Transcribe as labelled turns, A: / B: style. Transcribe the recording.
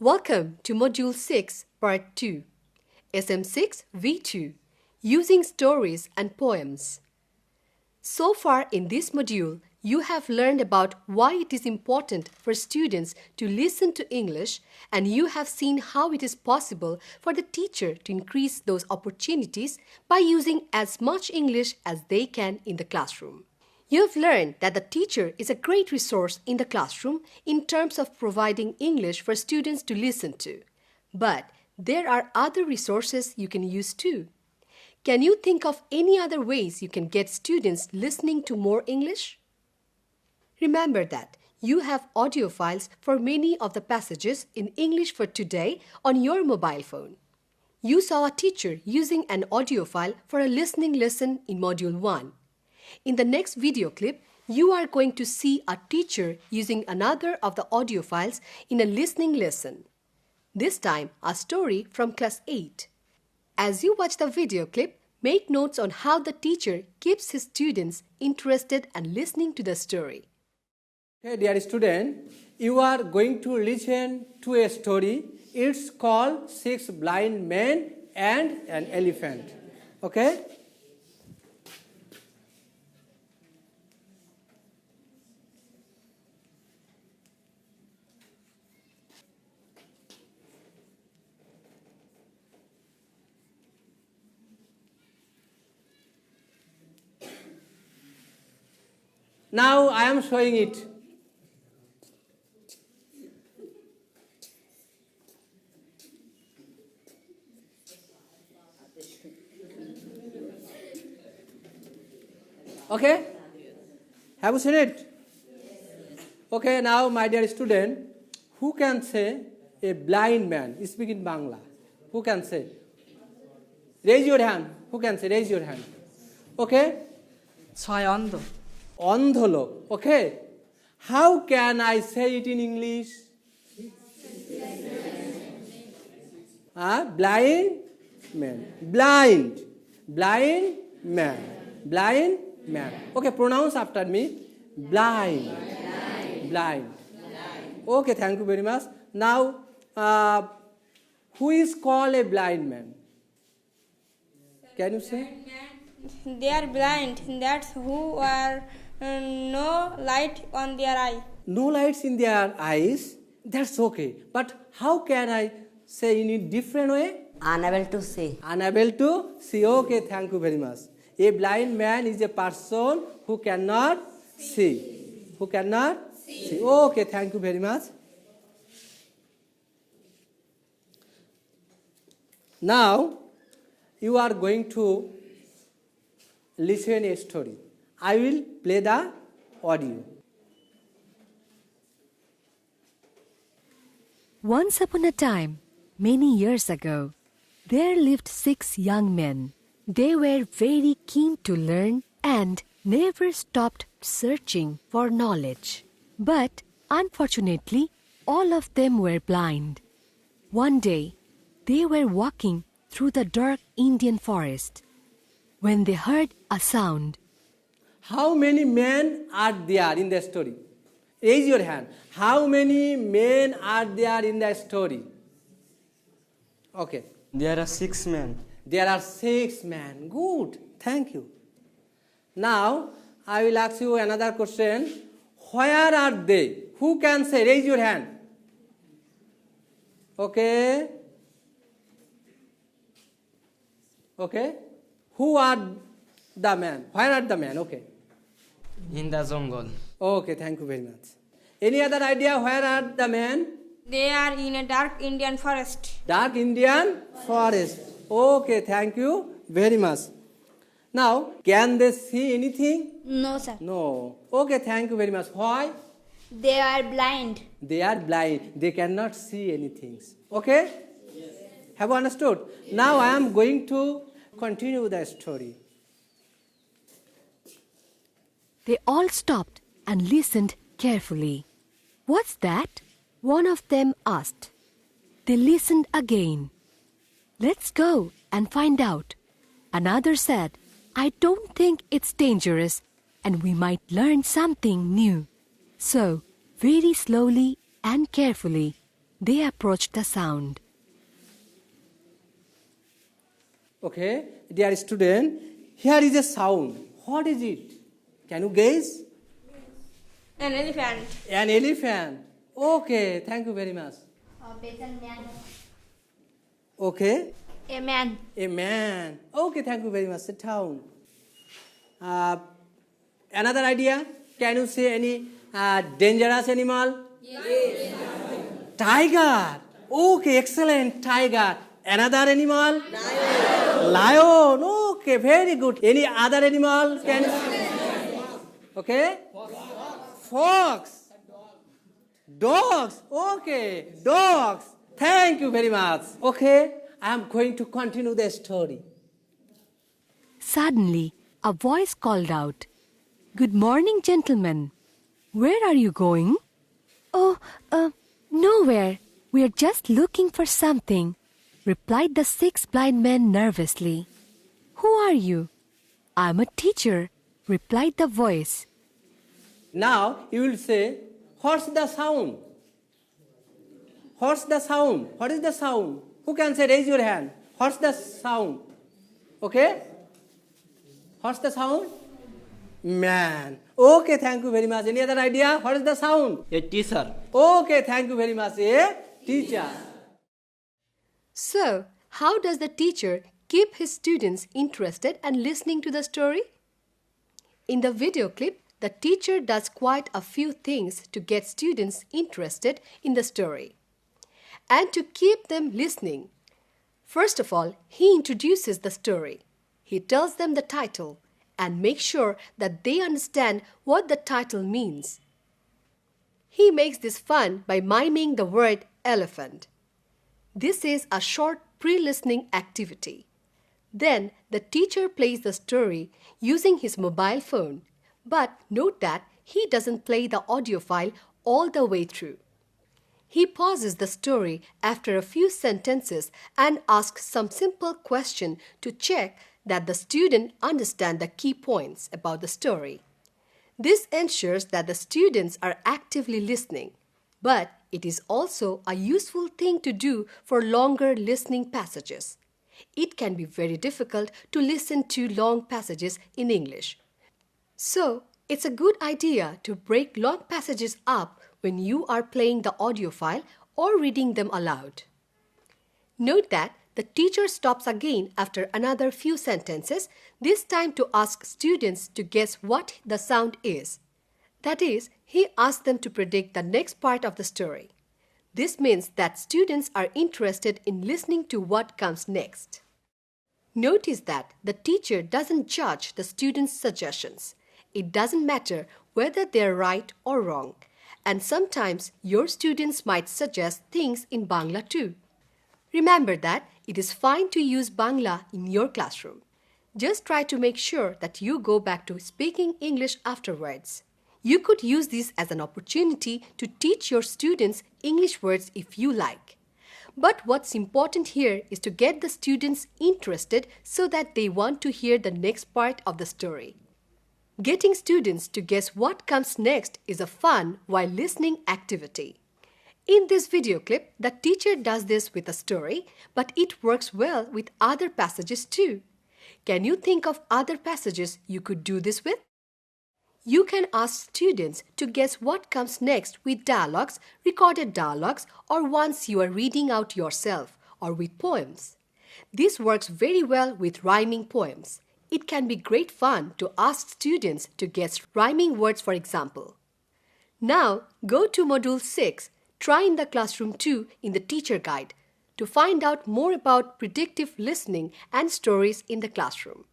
A: Welcome to Module 6, Part 2, SM6 V2, Using Stories and Poems. So far in this module, you have learned about why it is important for students to listen to English, and you have seen how it is possible for the teacher to increase those opportunities by using as much English as they can in the classroom. You have learned that the teacher is a great resource in the classroom in terms of providing English for students to listen to. But there are other resources you can use too. Can you think of any other ways you can get students listening to more English? Remember that you have audio files for many of the passages in English for today on your mobile phone. You saw a teacher using an audio file for a listening lesson in Module 1. In the next video clip, you are going to see a teacher using another of the audio files in a listening lesson. This time, a story from Class 8. As you watch the video clip, make notes on how the teacher keeps his students interested and listening to the story.
B: Okay, dear student, you are going to listen to a story. It's called Six Blind Men and an Elephant. Okay? Now I am showing it. Okay? Have you seen it? Okay, now my dear student, who can say a blind man? Speak in Bangla. Who can say? Raise your hand. Who can say? Raise your hand. Okay?
C: Sayando.
B: Andho lok. Okay? How can I say it in English? Blind man. Blind. Blind man. Blind man. Okay, pronounce after me. Blind. Blind. Okay, thank you very much. Now, who is called a blind man? Can you say?
D: They are blind. That's who are no light on their eye.
B: No lights in their eyes? That's okay. But how can I say in a different way?
C: Unable to see.
B: Unable to see. Okay, thank you very much. A blind man is a person who cannot see. Who cannot see. Okay, thank you very much. Now, you are going to listen a story. I will play the audio.
A: Once upon a time, many years ago, there lived 6 young men. They were very keen to learn and never stopped searching for knowledge. But unfortunately, all of them were blind. One day, they were walking through the dark Indian forest when they heard a sound.
B: How many men are there in the story? Raise your hand. How many men are there in the story? Okay.
C: There are 6 men.
B: There are 6 men. Good. Thank you. Now, I will ask you another question. Where are they? Who can say? Raise your hand. Okay. Okay. Who are the men? Where are the men? Okay.
C: In the jungle.
B: Okay, thank you very much. Any other idea where are the men?
D: They are in a dark Indian forest.
B: Dark Indian forest. Okay, thank you very much. Now, can they see anything?
D: No, sir.
B: No. Okay, thank you very much. Why?
D: They are blind.
B: They are blind. They cannot see anything. Okay? Yes. Have you understood? Now I am going to continue the story.
A: They all stopped and listened carefully. "What's that?" one of them asked. They listened again. "Let's go and find out." Another said, "I don't think it's dangerous and we might learn something new." So, very slowly and carefully, They approached the sound.
B: Okay, dear student, here is a sound. What is it? Can you guess?
D: An elephant.
B: An elephant. Okay, thank you very much. Okay,
D: A man.
B: a man. Okay, thank you very much. Sit down. Another idea? Can you say any dangerous animal? Yes. Tiger. Okay, excellent. Tiger. Another animal? Lion. Okay, very good. Any other animal? Can okay? Fox. Dogs. Okay, dogs. Thank you very much. Okay, I am going to continue the story.
A: Suddenly, a voice called out, "Good morning, gentlemen. Where are you going?" "Oh, nowhere. We are just looking for something," replied the 6 blind men nervously. "Who are you?" "I'm a teacher," replied the voice.
B: Now you will say, what's the sound? What's the sound? What is the sound? Who can say, raise your hand. What's the sound? Okay? What's the sound? Man. Okay, thank you very much. Any other idea? What is the sound?
C: A teacher.
B: Okay, thank you very much. A teacher.
A: So, how does the teacher keep his students interested and listening to the story? In the video clip, the teacher does quite a few things to get students interested in the story and to keep them listening. First of all, he introduces the story. He tells them the title and makes sure that they understand what the title means. He makes this fun by miming the word elephant. This is a short pre-listening activity. Then the teacher plays the story using his mobile phone. But note that he doesn't play the audio file all the way through. He pauses the story after a few sentences and asks some simple question to check that the student understands the key points about the story. This ensures that the students are actively listening, but it is also a useful thing to do for longer listening passages. It can be very difficult to listen to long passages in English. So, it's a good idea to break long passages up when you are playing the audio file or reading them aloud. Note that the teacher stops again after another few sentences, this time to ask students to guess what the sound is. That is, he asks them to predict the next part of the story. This means that students are interested in listening to what comes next. Notice that the teacher doesn't judge the students' suggestions. It doesn't matter whether they're right or wrong. And sometimes your students might suggest things in Bangla too. Remember that it is fine to use Bangla in your classroom. Just try to make sure that you go back to speaking English afterwards. You could use this as an opportunity to teach your students English words if you like. But what's important here is to get the students interested so that they want to hear the next part of the story. Getting students to guess what comes next is a fun while listening activity. In this video clip, the teacher does this with a story, but it works well with other passages too. Can you think of other passages you could do this with? You can ask students to guess what comes next with dialogues, recorded dialogues, or ones you are reading out yourself, or with poems. This works very well with rhyming poems. It can be great fun to ask students to guess rhyming words, for example. Now, go to Module 6, Try in the Classroom 2 in the Teacher Guide to find out more about predictive listening and stories in the classroom.